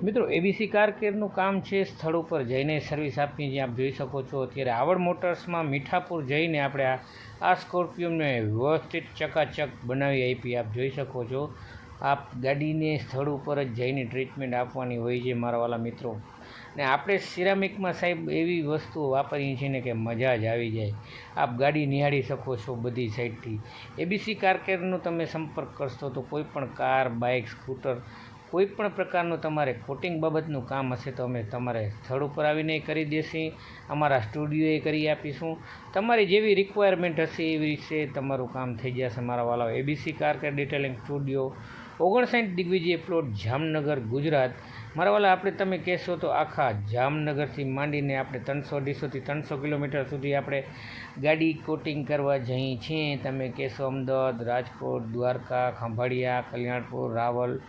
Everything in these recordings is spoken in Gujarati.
મિત્રો એબીસી કાર કેરનું કામ છે સ્થળ ઉપર જઈને સર્વિસ આપી, જે આપ જોઈ શકો છો. અત્યારે આવડ મોટર્સમાં મીઠાપુર જઈને આપણે આ સ્કોર્પિયોને વ્યવસ્થિત ચકાચક બનાવી આપી, આપ જોઈ શકો છો. આપ ગાડીને સ્થળ ઉપર જ જઈને ટ્રીટમેન્ટ આપવાની હોય છે મારા વાલા મિત્રો. ને આપણે સિરામિકમાં સાહેબ એવી વસ્તુઓ વાપરીએ છીએ ને કે મજા જ આવી જાય. આપ ગાડી નિહાળી શકો છો બધી સાઈડથી. એબીસી કાર કેરનો તમે સંપર્ક કરશો તો કોઈ પણ કાર, બાઇક, સ્કૂટર, કોઈ પણ પ્રકારનું તમારે કોટિંગ બાબતનું કામ હશે તો અમે તમારે સ્થળ ઉપર આવીને કરી દેશું, અમારા સ્ટુડિયોએ કરી આપીશું. તમારી જેવી રિક્વાયરમેન્ટ હશે એવી રીતે તમારું કામ થઈ જશે મારા વાલા. ABC car care detailing studio 59 Digvijay plot, Jamnagar, Gujarat. મારા વાલા આપણે તમે કહેશો તો આખા જામનગરથી માંડીને આપણે 250 થી 300 કિલોમીટર સુધી આપણે ગાડી કોટિંગ કરવા જઈએ છીએ. તમે કહેશો અમદાવાદ, રાજકોટ, દ્વારકા, ખંભાળિયા, કલ્યાણપુર, રાવલ.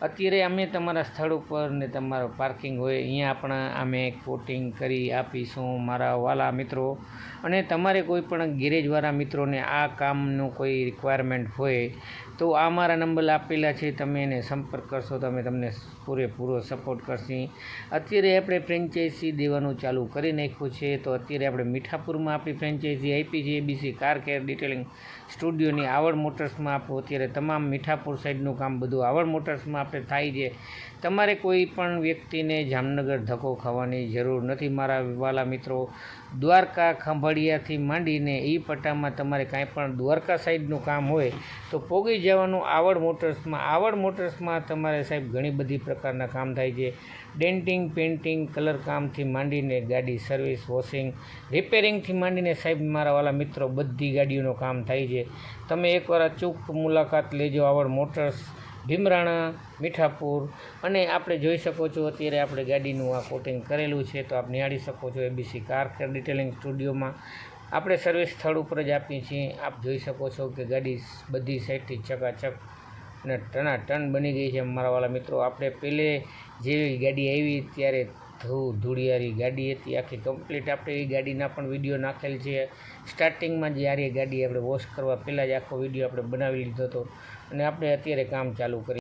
અત્યારે અમે તમારા સ્થળ ઉપર ને તમારું પાર્કિંગ હોય અહીંયા આપણા અમે કોટિંગ કરી આપીશું મારા વાલા મિત્રો. અને તમારે કોઈ પણ ગેરેજવાળા મિત્રોને આ કામનું કોઈ રિક્વાયરમેન્ટ હોય તો આ મારા નંબર આપેલા છે, તમે એને સંપર્ક કરશો તો અમે તમને પૂરેપૂરો સપોર્ટ કરશી. અત્યારે આપણે ફ્રેન્ચાઇઝી દેવાનું ચાલુ કરી નાખ્યું છે, તો અત્યારે આપણે મીઠાપુરમાં આપણી ફ્રેન્ચાઇઝી આપી છે એબીસી કાર કેર ડિટેલિંગ સ્ટુડિયોની. આવડ મોટર્સમાં આપણું અત્યારે તમામ મીઠાપુર સાઈડનું કામ બધું આવડ મોટર્સમાં આપણે થાય છે. તમારે કોઈ પણ વ્યક્તિને જામનગર ધક્કો ખાવાની જરૂર નથી મારા વાલા મિત્રો. દ્વારકા, ખંભાળિયાથી માંડીને એ પટ્ટામાં તમારે કાંઈ પણ દ્વારકા સાઈડનું કામ હોય તો પોગી જવાનું આવડ મોટર્સમાં. આવડ મોટર્સમાં તમારે સાહેબ ઘણી બધી પ્રકારના કામ થાય છે. ડેન્ટિંગ, પેઇન્ટિંગ, કલર કામથી માંડીને ગાડી સર્વિસ, વોશિંગ, રિપેરિંગથી માંડીને સાહેબ મારા વાલા મિત્રો બધી ગાડીઓનું કામ થાય છે. તમે એકવાર અચૂક મુલાકાત લેજો આવડ મોટર્સ, ભીમરાણા, મીઠાપુર. અને આપણે જોઈ શકો છો અત્યારે આપણે ગાડીનું આ કોટિંગ કરેલું છે, તો આપ નિહાળી શકો છો એબીસી કાર કેર ડિટેલિંગ સ્ટુડિયોમાં. આપણે સર્વિસ સ્થળ ઉપર જ આપીએ છીએ. આપ જોઈ શકો છો કે ગાડી બધી સાઈડથી ચકાચક અને ટનાટન બની ગઈ છે મારા વાલા મિત્રો. આપણે પહેલે જેવી ગાડી આવી ત્યારે ધૂળિયારી ગાડી હતી આખી કમ્પ્લીટ. આપણે એ ગાડીના પણ વિડીયો નાખેલ છે. સ્ટાર્ટિંગમાં જ્યારે ગાડી આપણે વોશ કરવા પહેલાં જ આખો વિડીયો આપણે બનાવી લીધો હતો અને આપણે અત્યારે કામ ચાલુ કરી.